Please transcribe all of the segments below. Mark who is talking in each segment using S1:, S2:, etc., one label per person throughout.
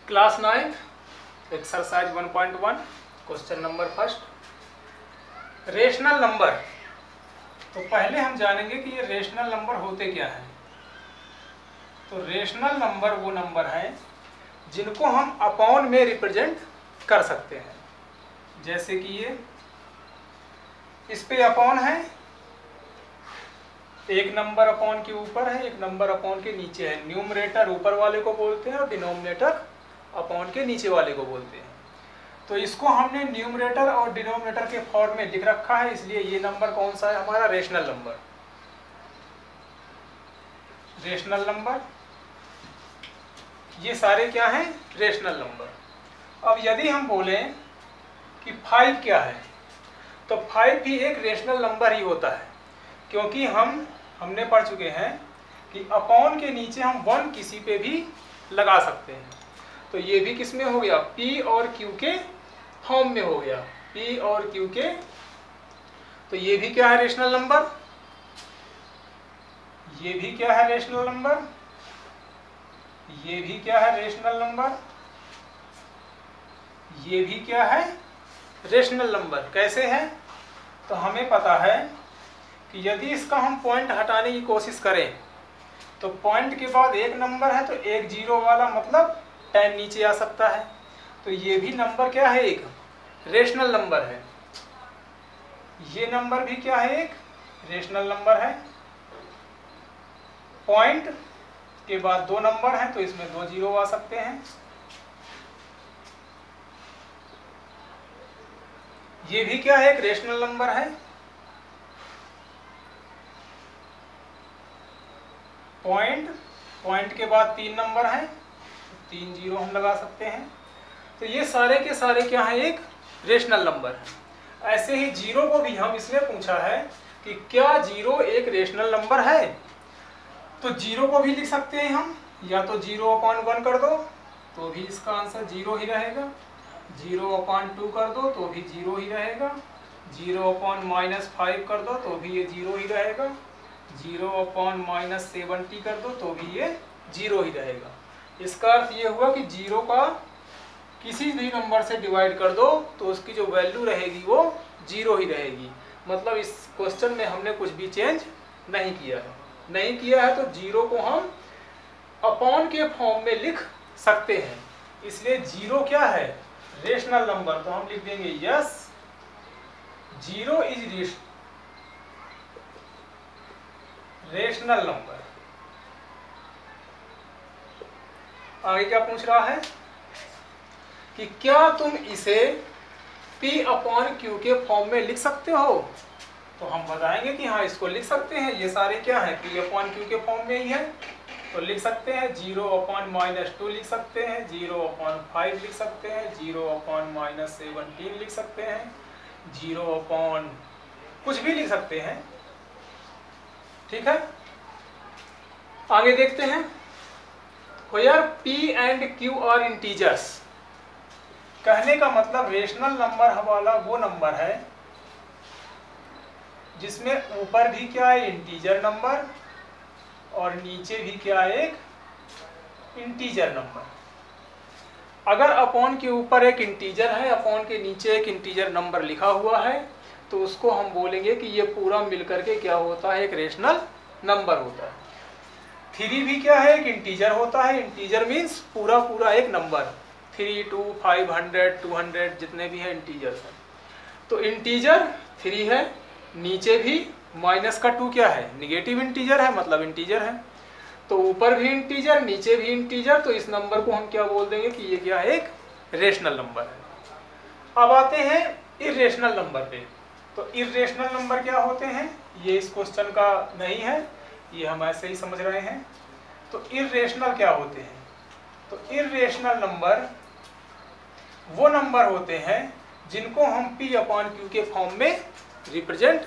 S1: Class 9 exercise 1.1 question number first. Rational number. तो पहले हम जानेंगे कि ये रेशनल नंबर होते क्या हैं। तो रेशनल नंबर वो नंबर हैं जिनको हम अपॉन में रिप्रेजेंट कर सकते हैं। जैसे कि ये इस पे अपॉन है, एक नंबर अपॉन के ऊपर है, एक नंबर अपॉन के नीचे है। न्यूमरेटर ऊपर वाले को बोलते हैं और डिनोमिनेटर अपॉन के नीचे वाले को बोलते हैं। तो इसको हमने न्यूमरेटर और डिनोमिनेटर के फॉर्म में लिख रखा है, इसलिए ये नंबर कौन सा है हमारा? Rational number. रेशनल नंबर ये सारे क्या हैं? Rational number. अब यदि हम बोलें कि 5 क्या है, तो 5 भी एक रेशनल नंबर ही होता है, क्योंकि हमने पढ़ चुके हैं कि अपॉन के नीचे हम 1 किसी पे भी लगा सकते हैं। तो ये भी किस में हो गया? P और Q के फॉर्म में हो गया। P और Q के। तो ये भी क्या है? Rational number. ये भी क्या है? Rational number. ये भी क्या है? Rational number. ये भी क्या है? Rational number. कैसे है? तो हमें पता है कि यदि इसका हम पॉइंट हटाने की कोशिश करें तो पॉइंट के बाद एक नंबर है तो एक जीरो वाला, मतलब 10 नीचे आ सकता है। तो ये भी नंबर क्या है? एक रेशनल नंबर है। ये नंबर भी क्या है? एक रेशनल नंबर है। पॉइंट के बाद दो नंबर हैं तो इसमें 2 जीरो आ सकते हैं। ये भी क्या है? एक रेशनल नंबर है। पॉइंट के बाद 3 नंबर हैं, 3 जीरो हम लगा सकते हैं। तो ये सारे के सारे क्या हैं? एक रेशनल नंबर है। ऐसे ही जीरो को भी हम इसलिए पूछा है कि क्या जीरो एक रेशनल नंबर है, तो जीरो को भी लिख सकते हैं हम, या तो 0/1 कर दो तो भी इसका आंसर 0 ही रहेगा, 0/2 कर दो तो भी 0 ही रहेगा, 0/-5 कर दो तो भी ये 0 ही रहेगा, 0/-70 कर दो तो भी ये 0 ही रहेगा। इसका अर्थ ये हुआ कि 0 का किसी भी नंबर से डिवाइड कर दो तो उसकी जो वैल्यू रहेगी वो 0 ही रहेगी। मतलब इस क्वेश्चन में हमने कुछ भी चेंज नहीं किया है। नहीं किया है तो 0 को हम अपॉन के फॉर्म में लिख सकते हैं, इसलिए 0 क्या है? Rational number. तो हम लिख देंगे यस 0 इज रेशनल नंबर। आगे क्या पूछ रहा है कि क्या तुम इसे P/Q के फॉर्म में लिख सकते हो? तो हम बताएंगे कि हाँ, इसको लिख सकते हैं। ये सारे क्या हैं? P/Q के फॉर्म में ही है, तो लिख सकते हैं। 0/-2 लिख सकते हैं, 0/5 लिख सकते हैं, 0/-17 लिख सकते हैं, 0/ कुछ भी लिख सकते हैं। ठीक है, आगे देखते हैं। Where P and Q are integers। कहने का मतलब रेशनल नंबर वाला वो नंबर है जिसमें ऊपर भी क्या है? इंटीजर नंबर, और नीचे भी क्या है? एक इंटीजर नंबर। अगर अपॉन के ऊपर एक इंटीजर है, अपॉन के नीचे एक इंटीजर नंबर लिखा हुआ है, तो उसको हम बोलेंगे कि ये पूरा मिलकर के क्या होता है? एक रेशनल नंबर होता है। 3 भी क्या है? एक इंटीजर होता है। इंटीजर मीन्स पूरा पूरा एक नंबर। 3, 2, 500, 200 जितने भी हैं इंटीजर्स हैं। तो इंटीजर 3 है, नीचे भी माइनस का 2 क्या है? निगेटिव इंटीजर है, मतलब इंटीजर है। तो ऊपर भी इंटीजर, नीचे भी इंटीजर, तो इस नंबर को हम क्या बोल देंगे कि ये क्या है? एक रेशनल नंबर है। अब आते हैं इर्रेशनल नंबर पे। तो इर्रेशनल नंबर क्या होते हैं? ये इस क्वेश्चन का नहीं है, ये हम ऐसे ही समझ रहे हैं। तो इर्रेशनल क्या होते हैं? तो इर्रेशनल नंबर वो नंबर होते हैं जिनको हम P/Q के फॉर्म में रिप्रेजेंट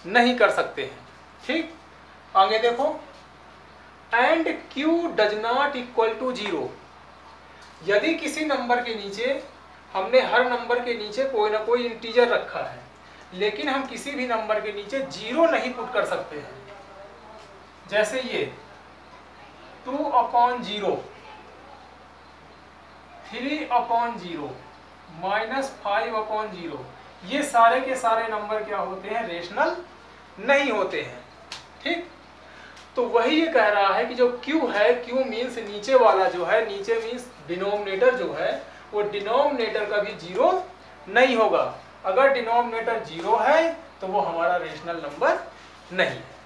S1: नहीं कर सकते हैं। ठीक, आगे देखो। And Q does not equal to 0। यदि किसी नंबर के नीचे, हमने हर नंबर के नीचे कोई ना कोई इंटीजर रखा है, लेकिन हम किसी भी नंबर के नीचे 0 नहीं पुट कर सकते हैं। जैसे ये 2/0 3/0 -5/0 ये सारे के सारे नंबर क्या होते हैं, रेशनल नहीं होते हैं। ठीक, तो वही ये कह रहा है कि जो Q है, Q मीन्स नीचे वाला जो है, नीचे मीन्स डिनोमिनेटर जो है, वो डिनोमिनेटर कभी जीरो नहीं होगा। अगर डिनोमिनेटर जीरो है तो वो हमारा रेशनल नंबर नहीं है।